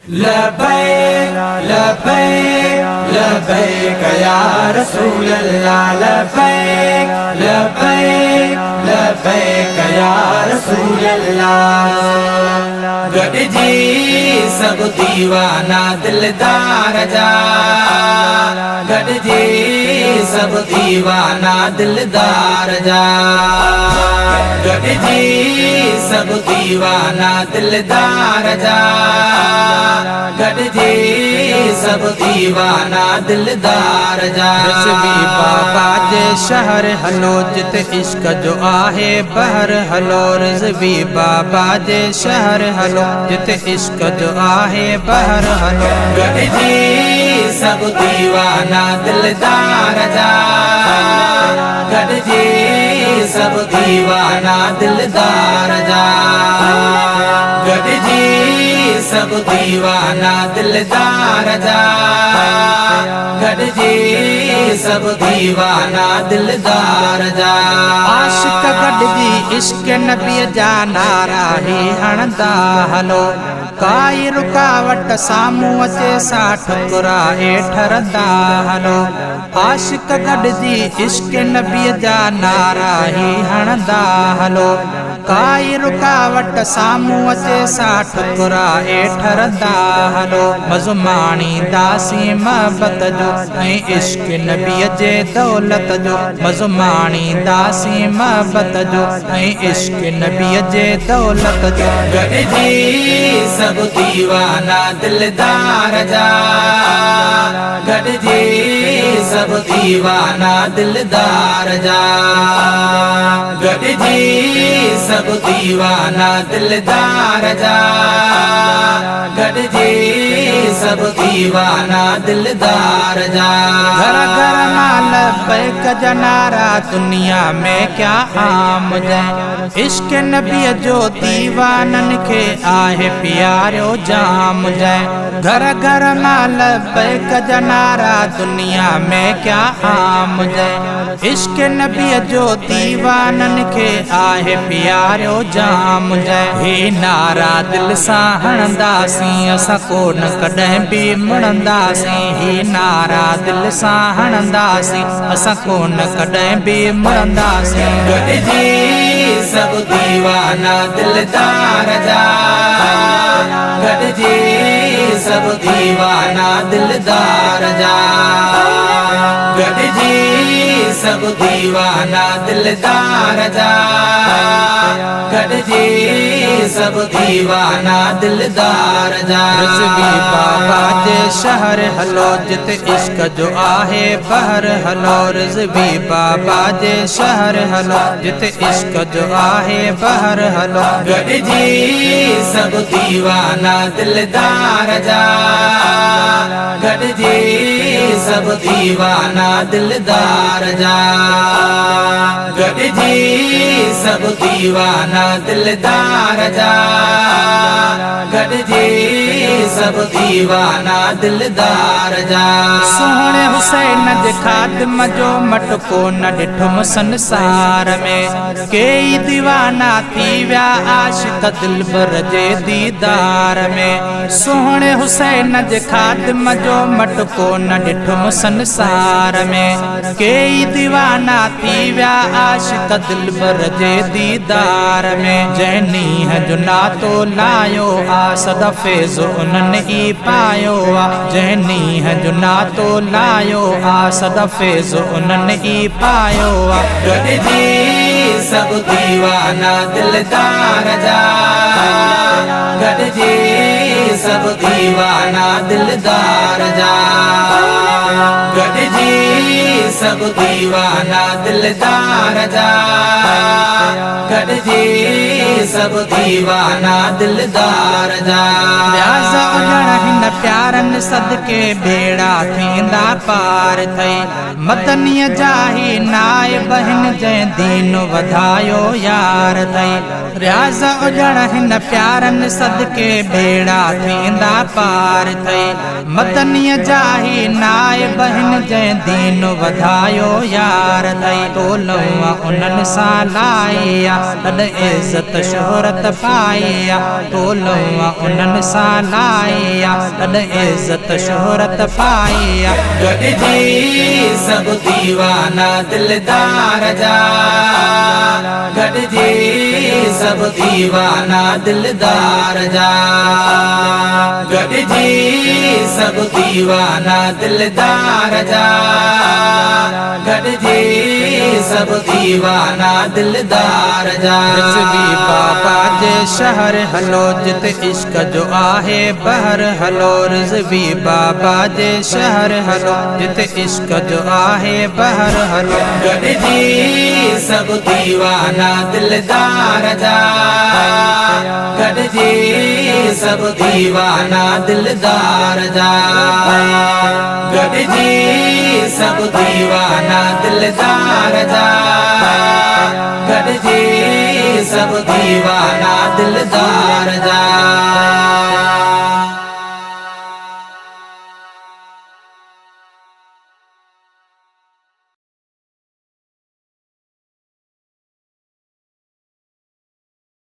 لبيك لبيك لبيك يا رسول الله لبيك لبيك لبيك يا رسول الله गॾ जी सब दीवाना दिलदार जा गॾ जी सब दीवाना दिलदार जा गॾ जी सब दीवाना दिलदार जा गॾ जी सब दीवाना दिलदार जा रिज़वी बाबा जे शहर हलो जिते इश्क जो आहे बहर हलो रिज़वी बाबा जे शहर हलो जिते इश्क जो आहे बहर हलो गॾ जी सब दीवाना दिलदार जा गॾ जी सब दीवाना दिलदार जा गॾ जी सब दीवाना दिलदार जा गॾ जी सब दीवाना दिलदार जा आशिक गॾिजी इश्क नबी जा नारा ही हणंदा हलो काई रुकावट साम्हूं अचे सा ठुकरा ठरंदा हलो आशिक गॾिजी इश्क नबी जा नारा ही हणंदा हलो काई रुकावट साम्हूं अचे सा ठुकरा ठरंदा हलो मज़माणी दासी महबत जो ऐं इश्क नबी जे दौलत जो मज़माणी दासी महबत जो ऐं इश्क नबी जे दौलत जो गॾ जी सब दीवाना दिलदार जा गॾ जी सब दीवाना दिलदार जा गॾ जी सब दीवाना दिलदार जा गॾ जी सब दीवाना दिलदार जा घर घर माल बैक जनारा दुनिया में क्या आम जाए इश्क नबी जो दीवानन के आहे प्यारो जाम जाए घर घर माल बैक जनारा दुनिया में क्या आम जाए इश्क नबी जो दीवानन के आहे प्यारो जाम जाए हे नारा दिल सां हणंदासीं असां कोन कॾहिं बि मुड़ंदासीं हे नारा दिल सां हणंदासीं असां कोन कॾहिं बि मुड़ंदासीं गॾ जी सब दीवाना दिलदार जा गॾ जी सब दीवाना दिलदार जा गॾ जी सब दीवाना दिलदार जा गॾ जी सब दीवाना दिलदार जा रिज़वी बाबा जे शहर हलो जिते इश्क जो आहे बहर हलो रिज़वी बाबा जे शहर हलो जिते इश्क जो आहे बहर हलो गॾ जी सब दीवाना दिलदार जा गॾ जी सब दीवाना दिलदार जा गॾ जी सब दीवाना दिलदार जा गॾ जी सब दीवाना दिलदार जा सोहणे हुसैन जे खादिम जो मटको न ॾिठुमि संसार में कई दीवाना थी विया आशिक दिलबर जे दीदार में सोहणे हुसैन जे खादिम जो मटको न ॾिठुमि संसार में कई दीवाना थी विया आशिक दिलबर जे दीदार में जंहिं ॾींहं जो नातो लायो आ सदफ़ेज़ उन्हनि ई पायो आ जंहिं ॾींहं जो नातो लायो आ सदफ़ेज़ उन्हनि ई पायो आ गॾ जी सब दीवाना दिलदार जा गॾ जी सब दीवाना दिलदार जा गॾ जी सब दीवाना दिलदार जा गॾ जी सब दीवाना दिलदार जा न्याज़ उजण हिन प्यार प्यारनि सदके बेड़ा थींदा पार थई मदनीअ जाही नाय बहन जंहिं दीन वधायो यार थई रियाज़ उजण हिन प्यारनि सदके बेड़ा थींदा पार थई मदनीअ जाही नाय बहन जंहिं दीन वधायो यार थई तोलवा उन्हनि सां लाइया तॾ इज़त शोहरत पाइया तोलवा उन्हनि सां लाइया तॾ इज़त शोहरत पाइया गॾिजी सभु दीवाना दिलदार जा गॾिजी सभु दीवाना दिलदार जा गॾिजी सभु दीवाना दिलदार जा गॾिजी सभु दीवाना दिलदार जा रिज़वी बाबा जे शहर हलो जिते इश्क जो आहे बहर हलो रिज़वी बाबा जे शहर हलो जिते इश्क जो आहे बहर हलो गॾिजी सभु दीवाना दिलदार जा गॾिजी सभु दीवाना दिलदार जा गॾिजी सभु दीवाना दिलदार जा गॾिजी सभु दीवाना दिलदार जा